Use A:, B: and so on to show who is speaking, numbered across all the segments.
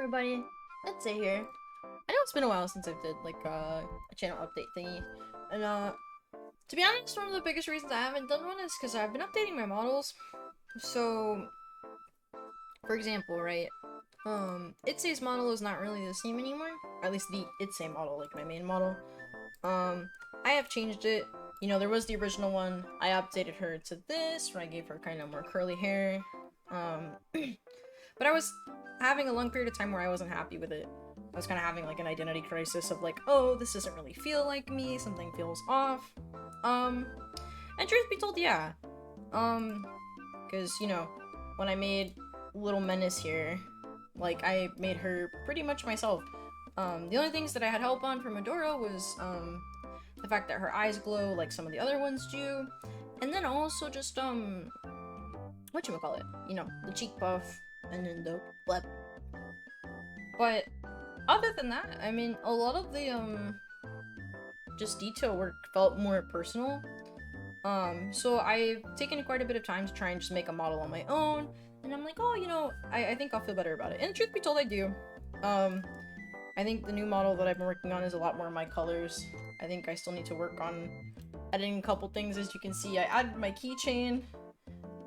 A: everybody, it's A here. I know it's been a while since I did like a channel update thingy, and to be honest, one of the biggest reasons I haven't done one is because I've been updating my models. So, for example, right, Itse's model is not really the same anymore, or at least the Itse model, like my main model. I have changed it. You know, there was the original one. I updated her to this, where I gave her kind of more curly hair. But I was having a long period of time where I wasn't happy with it. I was kind of having like an identity crisis of like, oh, this doesn't really feel like me, something feels off. And truth be told, yeah. Because, you know, when I made Little Menace here, like, I made her pretty much myself. The only things that I had help on from Adora was, the fact that her eyes glow like some of the other ones do. And then also just, whatchamacallit, you know, the cheek puff, and then the blep. But other than that, I mean, a lot of the just detail work felt more personal. So I've taken quite a bit of time to try and just make a model on my own, and I'm like, oh, you know, I think I'll feel better about it. And truth be told, I do. I think the new model that I've been working on is a lot more my colors. I think I still need to work on editing a couple things. As you can see, I added my keychain.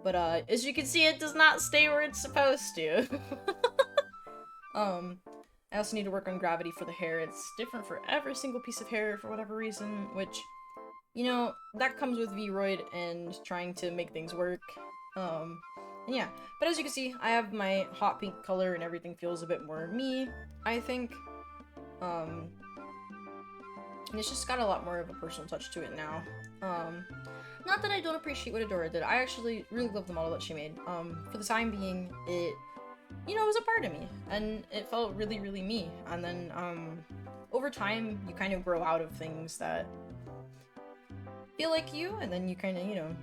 A: But, as you can see, it does not stay where it's supposed to. I also need to work on gravity for the hair. It's different for every single piece of hair for whatever reason, which, you know, that comes with Vroid and trying to make things work. And yeah. But as you can see, I have my hot pink color and everything feels a bit more me, I think. And it's just got a lot more of a personal touch to it now. Not that I don't appreciate what Adora did. I actually really love the model that she made. For the time being, it, you know, it was a part of me, and it felt really, really me. And then, over time, you kind of grow out of things that feel like you, and then you kind of, you know,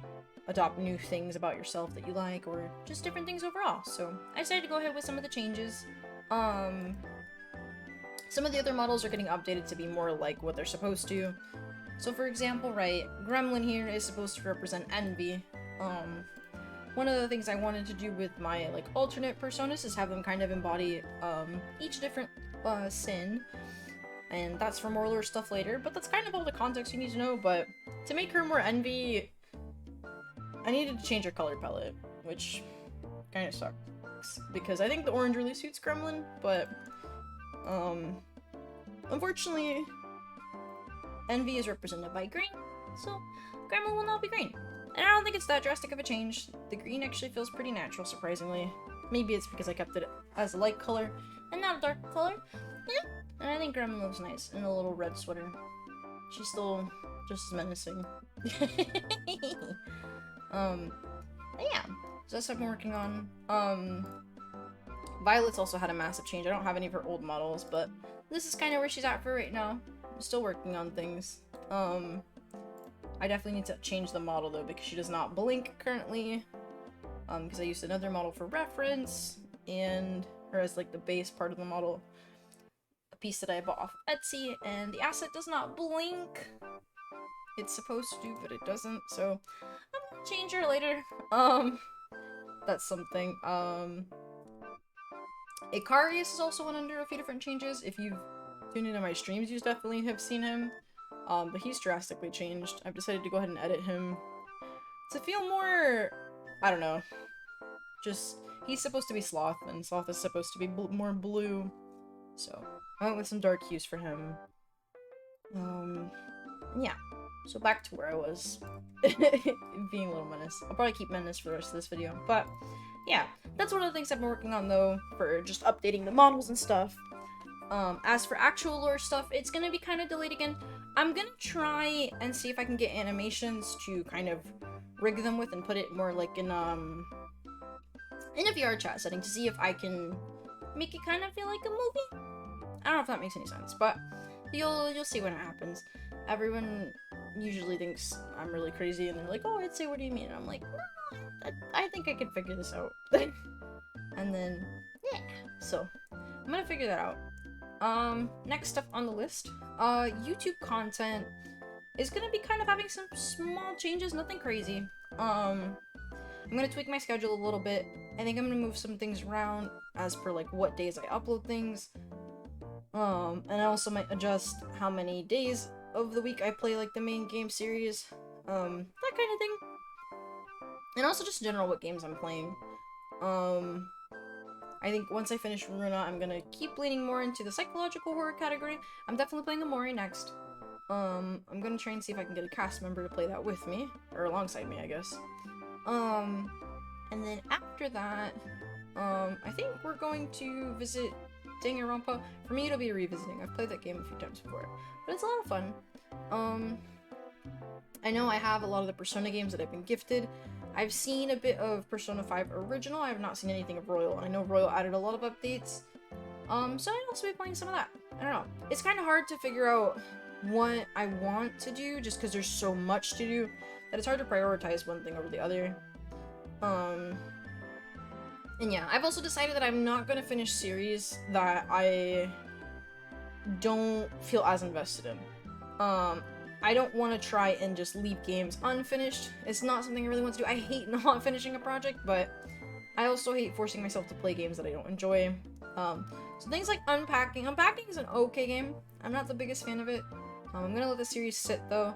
A: adopt new things about yourself that you like, or just different things overall. So, I decided to go ahead with some of the changes. Some of the other models are getting updated to be more like what they're supposed to. So for example, right, Gremlin here is supposed to represent envy. One of the things I wanted to do with my, like, alternate personas is have them kind of embody, each different, sin. And that's for more lore stuff later, but that's kind of all the context you need to know. But to make her more envy, I needed to change her color palette, which kind of sucks. Because I think the orange really suits Gremlin, but, unfortunately, Envy is represented by green, so Gremlin will not be green. And I don't think it's that drastic of a change. The green actually feels pretty natural, surprisingly. Maybe it's because I kept it as a light color and not a dark color. Yeah. And I think Gremlin looks nice in a little red sweater. She's still just as menacing. Yeah. So that's what I've been working on. Violet's also had a massive change. I don't have any of her old models, but this is kind of where she's at for right now. I'm still working on things. I definitely need to change the model though, because she does not blink currently. Because I used another model for reference, and her as like the base part of the model. A piece that I bought off Etsy, and the asset does not blink. It's supposed to, but it doesn't, so I'm gonna change her later. That's something. Ikarius is also went under a few different changes. If you've tuned into my streams, you definitely have seen him. But he's drastically changed. I've decided to go ahead and edit him to feel more, I don't know, just, he's supposed to be Sloth, and Sloth is supposed to be more blue. So, I went with some dark hues for him. Yeah. So back to where I was. Being a Little Menace. I'll probably keep Menace for the rest of this video, but yeah, that's one of the things I've been working on though, for just updating the models and stuff. As for actual lore stuff, it's gonna be kind of delayed again. I'm gonna try and see if I can get animations to kind of rig them with and put it more like in a VR chat setting to see if I can make it kind of feel like a movie. I don't know if that makes any sense, but you'll see when it happens. Everyone usually thinks I'm really crazy, and they're like, "Oh, I'd say, what do you mean?" And I'm like, "No, I think I can figure this out." And then, yeah, so I'm gonna figure that out. Next stuff on the list, YouTube content is gonna be kind of having some small changes, nothing crazy. I'm gonna tweak my schedule a little bit. I think I'm gonna move some things around as per like what days I upload things. And I also might adjust how many days of the week I play like the main game series. That kind of thing. And also just in general what games I'm playing. I think once I finish Runa, I'm gonna keep leaning more into the psychological horror category. I'm definitely playing Amori next. I'm gonna try and see if I can get a cast member to play that with me, or alongside me, I guess. And then after that, I think we're going to visit Danganronpa. For me, it'll be a revisiting. I've played that game a few times before, but it's a lot of fun. I know I have a lot of the Persona games that I've been gifted. I've seen a bit of Persona 5 Original. I have not seen anything of Royal, and I know Royal added a lot of updates. So I'd also be playing some of that. I don't know. It's kind of hard to figure out what I want to do, just because there's so much to do, that it's hard to prioritize one thing over the other. And yeah, I've also decided that I'm not gonna finish series that I don't feel as invested in. I don't want to try and just leave games unfinished. It's not something I really want to do. I hate not finishing a project, but I also hate forcing myself to play games that I don't enjoy. So things like Unpacking. Unpacking is an okay game. I'm not the biggest fan of it. I'm gonna let the series sit, though.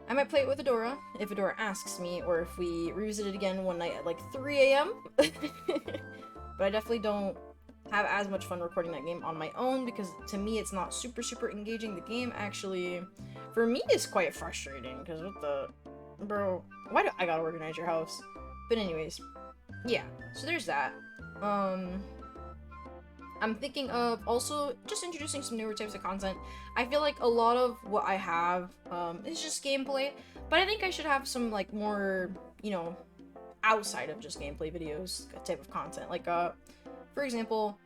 A: I might play it with Adora, if Adora asks me, or if we revisit it again one night at like 3 a.m. But I definitely don't have as much fun recording that game on my own, because to me it's not super engaging. The game actually, for me, is quite frustrating, because what the... Bro, why do I gotta organize your house? But anyways, yeah, so there's that. I'm thinking of also just introducing some newer types of content. I feel like a lot of what I have is just gameplay, but I think I should have some like more, you know, outside of just gameplay videos type of content. Like, for example,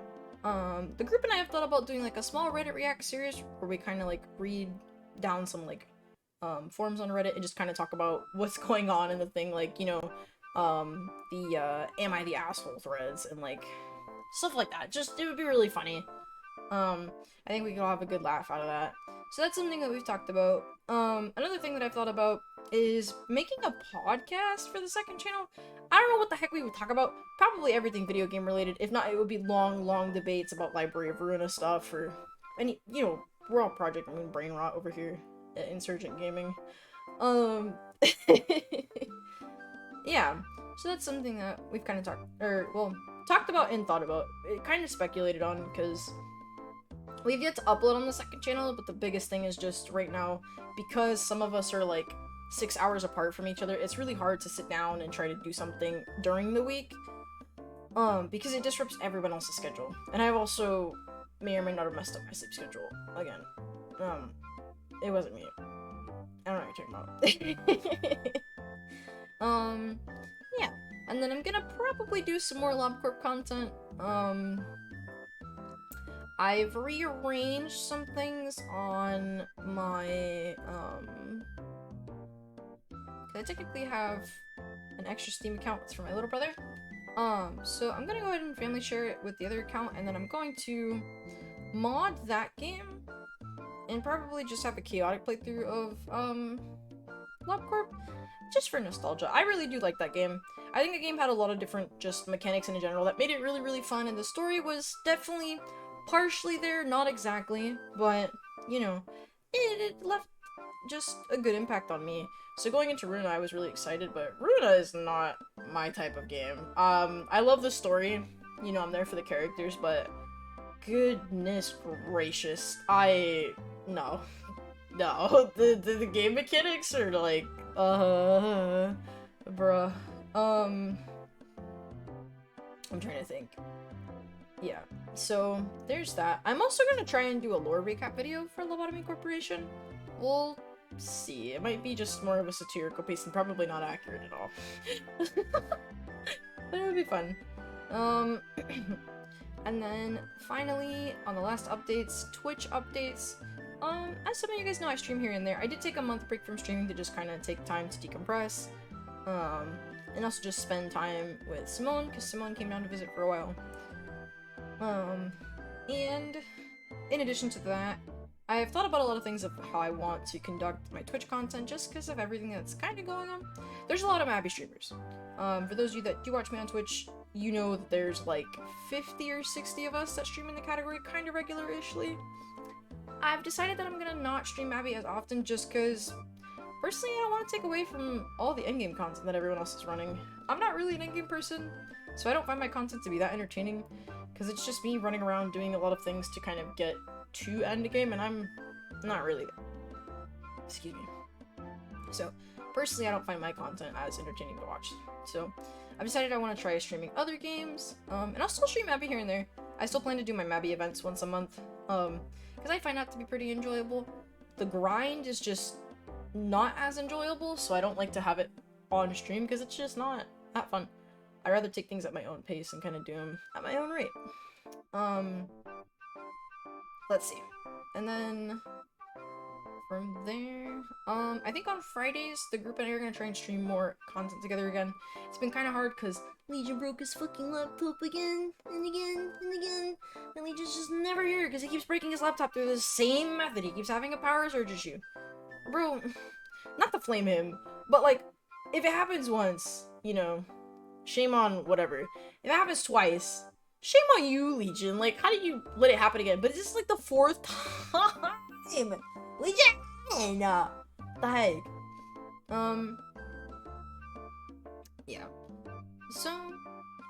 A: the group and I have thought about doing like a small Reddit React series where we kind of like read down some like forums on Reddit and just kind of talk about what's going on in the thing, like, you know, the am I the asshole threads and like stuff like that. Just, it would be really funny. I think we could all have a good laugh out of that. So that's something that we've talked about. Another thing that I've thought about is making a podcast for the second channel. I don't know what the heck we would talk about. Probably everything video game related. If not, it would be long debates about Library of Ruina stuff or any, you know, we're all Project Moon brain rot over here at Insurgent Gaming. Yeah. So that's something that we've kind of talked about and thought about. It kind of speculated on, because we've yet to upload on the second channel, but the biggest thing is just right now, because some of us are like 6 hours apart from each other, it's really hard to sit down and try to do something during the week, because it disrupts everyone else's schedule. And I've also may or may not have messed up my sleep schedule again. It wasn't me. I don't know what you're talking about. Yeah. And then I'm gonna probably do some more LabCorp content. I've rearranged some things on my, I technically have an extra Steam account. It's for my little brother. So I'm gonna go ahead and family share it with the other account, and then I'm going to mod that game and probably just have a chaotic playthrough of, LabCorp, just for nostalgia. I really do like that game. I think the game had a lot of different just mechanics in general that made it really fun, and the story was definitely partially there, not exactly, but, you know, it left just a good impact on me. So going into Runa, I was really excited, but Runa is not my type of game. I love the story, you know, I'm there for the characters, but goodness gracious, no. No, the game mechanics are like, bruh. I'm trying to think. Yeah, so there's that. I'm also gonna try and do a lore recap video for Lobotomy Corporation. We'll see. It might be just more of a satirical piece and probably not accurate at all. But it'll be fun. And then finally, on the last updates, Twitch updates. As some of you guys know, I stream here and there. I did take a month break from streaming to just kind of take time to decompress. And also just spend time with Simone, because Simone came down to visit for a while. And in addition to that, I've thought about a lot of things of how I want to conduct my Twitch content just because of everything that's kind of going on. There's a lot of Mabby streamers. For those of you that do watch me on Twitch, you know that there's like 50 or 60 of us that stream in the category kind of regular-ishly. I've decided that I'm gonna not stream Mabby as often just because, personally, I don't want to take away from all the endgame content that everyone else is running. I'm not really an endgame person, so I don't find my content to be that entertaining, because it's just me running around doing a lot of things to kind of get to endgame, and I'm not really there. Excuse me. So, personally, I don't find my content as entertaining to watch. So, I've decided I want to try streaming other games, and I'll still stream Mabby here and there. I still plan to do my Mabby events once a month, because I find that to be pretty enjoyable. The grind is just not as enjoyable, so I don't like to have it on stream, because it's just not that fun. I'd rather take things at my own pace and kind of do them at my own rate. Let's see. And then from there, I think on Fridays, the group and I are gonna try and stream more content together again. It's been kind of hard because Legion broke his fucking laptop again, and again, and again, and Legion's just never here because he keeps breaking his laptop through the same method. He keeps having a power surge issue. Bro, not to flame him, but like, if it happens once, you know, shame on whatever. If it happens twice, shame on you, Legion. Like, how did you let it happen again? But it's just like the 4th time. Legion! The heck? Yeah. So,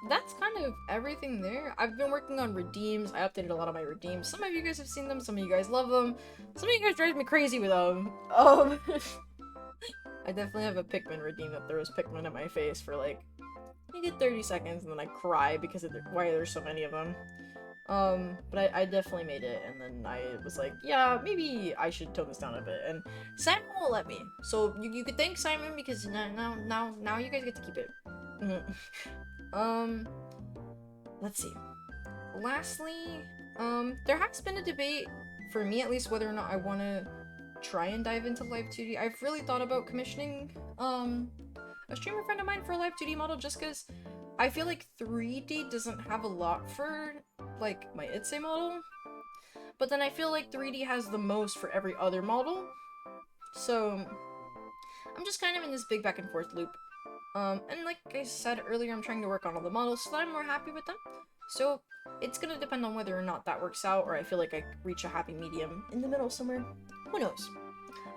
A: that's kind of everything there. I've been working on redeems. I updated a lot of my redeems. Some of you guys have seen them. Some of you guys love them. Some of you guys drive me crazy with them. I definitely have a Pikmin redeem that throws Pikmin at my face for like maybe 30 seconds, and then I cry because of why there's so many of them. But I definitely made it, and then I was like, yeah, maybe I should tone this down a bit, and Simon won't let me. So you could thank Simon because now you guys get to keep it. Let's see. Lastly, there has been a debate, for me at least, whether or not I want to try and dive into Live 2D. I've really thought about commissioning, a streamer friend of mine for a Live 2D model just because I feel like 3D doesn't have a lot for, like, my Itse model. But then I feel like 3D has the most for every other model. So, I'm just kind of in this big back and forth loop. And like I said earlier, I'm trying to work on all the models so that I'm more happy with them. So, it's gonna depend on whether or not that works out, or I feel like I reach a happy medium in the middle somewhere. Who knows?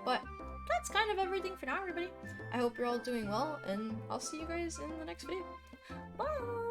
A: But that's kind of everything for now, everybody. I hope you're all doing well, and I'll see you guys in the next video. Bye!